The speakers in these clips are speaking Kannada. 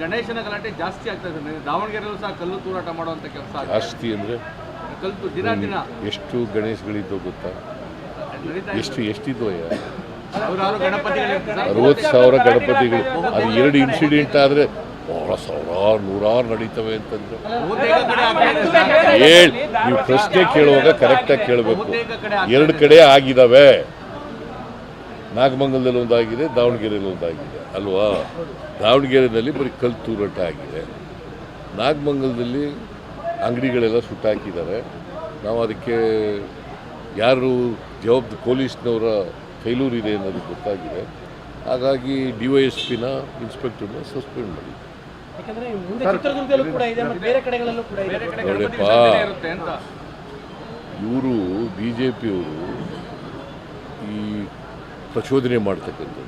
ಗಣೇಶನ ಗಲಾಟೆ ಜಾಸ್ತಿ ಆಗ್ತಾ ಇದೆ. ದಾವಣಗೆರೆಯಲ್ಲೂ ಸಹ ಕಲ್ಲು ತೂರಾಟ ಮಾಡುವಂತ ಕೆಲಸ ಜಾಸ್ತಿ ಅಂದರೆ ಕಲ್ಲು ದಿನ ದಿನ ಎಷ್ಟು ಗಣೇಶಗಳಿದ್ದೋ ಗೊತ್ತಾ? ಎಷ್ಟಿದ್ವಯ್ಯ? 60,000 ಗಣಪತಿಗಳು. ಅದು 2 ಇನ್ಸಿಡೆಂಟ್ ಆದರೆ ಬಹಳ ಸಾವಿರಾರು ನೂರಾರು ನಡೀತವೆ ಅಂತಂದ್ರೆ ಹೇಳಿ. ನೀವು ಪ್ರಶ್ನೆ ಕೇಳುವಾಗ ಕರೆಕ್ಟಾಗಿ ಕೇಳಬೇಕು. 2 ಕಡೆ ಆಗಿದ್ದಾವೆ. ನಾಗಮಂಗಲದಲ್ಲಿ ಒಂದಾಗಿದೆ, ದಾವಣಗೆರೆಯಲ್ಲಿ ಒಂದಾಗಿದೆ ಅಲ್ವಾ? ದಾವಣಗೆರೆಯಲ್ಲಿ ಬರೀ ಕಲ್ಲು ತೂರಾಟ ಆಗಿದೆ. ನಾಗಮಂಗಲದಲ್ಲಿ ಅಂಗಡಿಗಳೆಲ್ಲ ಸುಟ್ಟಾಕಿದ್ದಾರೆ. ನಾವು ಅದಕ್ಕೆ ಯಾರು ಪೊಲೀಸ್ನವರ ಫೇಲ್ಯೂರ್ ಇದೆ ಅನ್ನೋದು ಗೊತ್ತಾಗಿದೆ. ಹಾಗಾಗಿ DYSPನ ಇನ್ಸ್ಪೆಕ್ಟರ್ನ ಸಸ್ಪೆಂಡ್ ಮಾಡಿ. ನೋಡಪ್ಪ, ಇವರು BJPಯವರು ಈ ಪ್ರಚೋದನೆ ಮಾಡ್ತಕ್ಕಂಥದ್ದು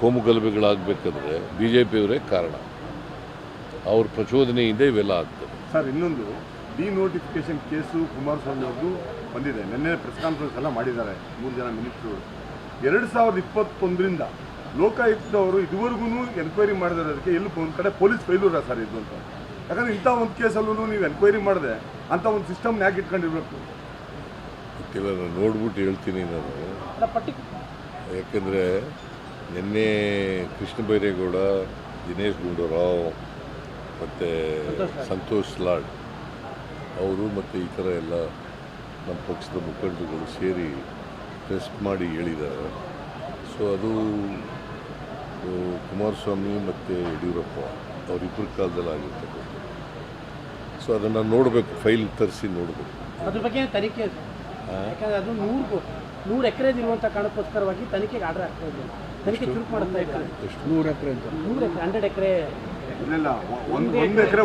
ಕೋಮು ಗಲಭೆಗಳಾಗಬೇಕಾದ್ರೆ BJPಯವರೇ ಕಾರಣ. ಅವ್ರ ಪ್ರಚೋದನೆಯಿಂದ ಇವೆಲ್ಲ ಆಗ್ತದೆ. ಸರ್, ಇನ್ನೊಂದು ಡಿನೋಟಿಫಿಕೇಶನ್ ಕೇಸು ಕುಮಾರಸ್ವಾಮಿ ಅವ್ರದ್ದು ಬಂದಿದೆ. ನಿನ್ನೆ ಪ್ರೆಸ್ ಕಾನ್ಫರೆನ್ಸ್ ಎಲ್ಲ ಮಾಡಿದ್ದಾರೆ 3 ಜನ ಮಿನಿಸ್ಟ್ರು. 2021ರಿಂದ ಲೋಕಾಯುಕ್ತವರು ಇದುವರೆಗೂ ಎನ್ಕ್ವೈರಿ ಮಾಡಿರೋದಕ್ಕೆ ಎಲ್ಲಿ ಒಂದು ಕಡೆ ಪೊಲೀಸ್ ಫೇಲ್ಯೂರ ಸರ್ ಇದು ಅಂತ. ಯಾಕಂದರೆ ಇಂಥ ಒಂದು ಕೇಸಲ್ಲೂ ನೀವು ಎನ್ಕ್ವೈರಿ ಮಾಡಿದೆ ಅಂಥ ಒಂದು ಸಿಸ್ಟಮ್ನ ಯಾಕೆ ಇಟ್ಕೊಂಡಿರ್ಬೇಕು? ಗೊತ್ತಿಲ್ಲ, ನಾನು ನೋಡ್ಬಿಟ್ಟು ಹೇಳ್ತೀನಿ ನಾನು. ಯಾಕೆಂದರೆ ನಿನ್ನೆ ಕೃಷ್ಣ ಬೈರೇಗೌಡ, ದಿನೇಶ್ ಗುಂಡೂರಾವ್ ಮತ್ತು ಸಂತೋಷ್ ಲಾಡ್ ಅವರು ಮತ್ತು ಈ ಥರ ಎಲ್ಲ ನಮ್ಮ ಪಕ್ಷದ ಮುಖಂಡರುಗಳು ಸೇರಿ ಪ್ರೆಸ್ ಮಾಡಿ ಹೇಳಿದ್ದಾರೆ. ಸೊ ಅದು ಕುಮಾರಸ್ವಾಮಿ ಮತ್ತು ಯಡಿಯೂರಪ್ಪ ಅವರಿಬ್ಬರ ಕಾಲದಲ್ಲಿ ಆಗಿರ್ತಕ್ಕಂಥದ್ದು. ಸೊ ಅದನ್ನು ನೋಡಬೇಕು, ಫೈಲ್ ತರಿಸಿ ನೋಡಬೇಕು. ಅದ್ರ ಬಗ್ಗೆ ತನಿಖೆ, ಯಾಕಂದರೆ ಅದು 100 ಎಕರೆದಿರುವಂಥ ಕಾರಣಕ್ಕೋಸ್ಕರವಾಗಿ ತನಿಖೆಗೆ ಆರ್ಡರ್ ಆಗ್ತಾ ಇದೆ. ತನಿಖೆ ಚುರುಕು ಮಾಡುತ್ತಾ ಇದ್ದಾರೆ. ಎಷ್ಟು 100 ಎಕರೆ ಅಂತ? 100 ಎಕರೆ ಇಲ್ಲ, 1 ಎಕರೆ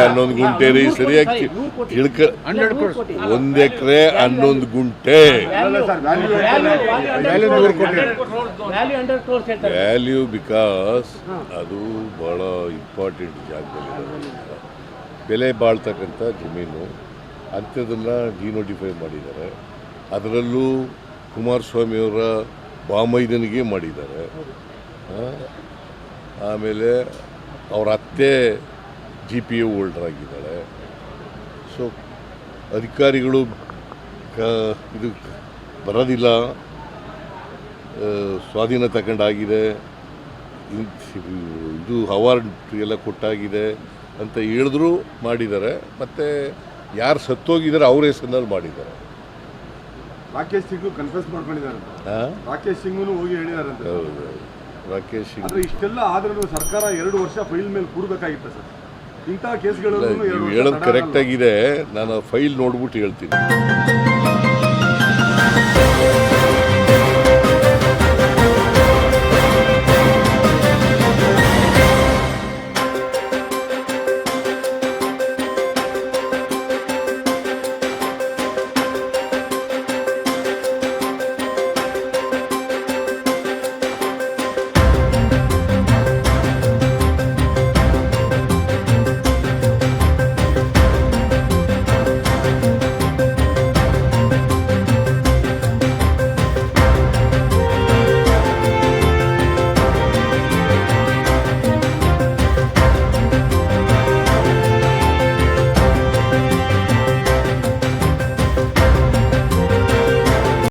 11 ಗುಂಟೆ ರೀ, ಸರಿಯಾಗಿ ತಿಳ್ಕ. 1 ಎಕರೆ 11 ಗುಂಟೆ ವ್ಯಾಲ್ಯೂ. ಬಿಕಾಸ್ ಅದು ಭಾಳ ಇಂಪಾರ್ಟೆಂಟ್ ಜಾಗದಲ್ಲಿ ಬೆಲೆ ಬಾಳ್ತಕ್ಕಂಥ ಜಮೀನು. ಅಂಥದ್ದನ್ನು ಡಿನೋಟಿಫೈ ಮಾಡಿದ್ದಾರೆ. ಅದರಲ್ಲೂ ಕುಮಾರಸ್ವಾಮಿಯವರ ಬಾಮೈದನಿಗೆ ಮಾಡಿದ್ದಾರೆ. ಆಮೇಲೆ ಅವ್ರ ಅತ್ತೆ GPA ಹೋಲ್ಡರ್ ಆಗಿದ್ದಾಳೆ. ಸೊ ಅಧಿಕಾರಿಗಳು ಇದು ಬರೋದಿಲ್ಲ, ಸ್ವಾಧೀನ ತಗೊಂಡಾಗಿದೆ, ಇದು ಅವಾರ್ಡ್ ಎಲ್ಲ ಕೊಟ್ಟಾಗಿದೆ ಅಂತ ಹೇಳಿದ್ರು ಮಾಡಿದ್ದಾರೆ. ಮತ್ತು ಯಾರು ಸತ್ತೋಗಿದ್ದಾರೆ ಅವ್ರ ಹೆಸರಿನಲ್ಲಿ ಮಾಡಿದ್ದಾರೆ. ರಾಕೇಶ್ ಸಿಂಗ್ ಕನ್ಫೆಸ್ ಮಾಡ್ಕೊಂಡಿದ್ದಾರೆ. ರಾಕೇಶ್ ಸಿಂಗ್ನು ಹೋಗಿ ಹೇಳಿದಾರಂತೆ. ಹೌದು, ರಾಕೇಶ್ ಸಿಂಗ್. ಆದರೆ ಇಷ್ಟೆಲ್ಲ ಆದ್ರೂ ಸರ್ಕಾರ 2 ವರ್ಷ ಫೈಲ್ ಮೇಲೆ ಕೂಡಬೇಕಾಗಿತ್ತು ಸರ್. ಇಂಥ ಕೇಸ್ಗಳು ಹೇಳೋದು ಕರೆಕ್ಟಾಗಿದೆ. ನಾನು ಫೈಲ್ ನೋಡ್ಬಿಟ್ಟು ಹೇಳ್ತೀನಿ.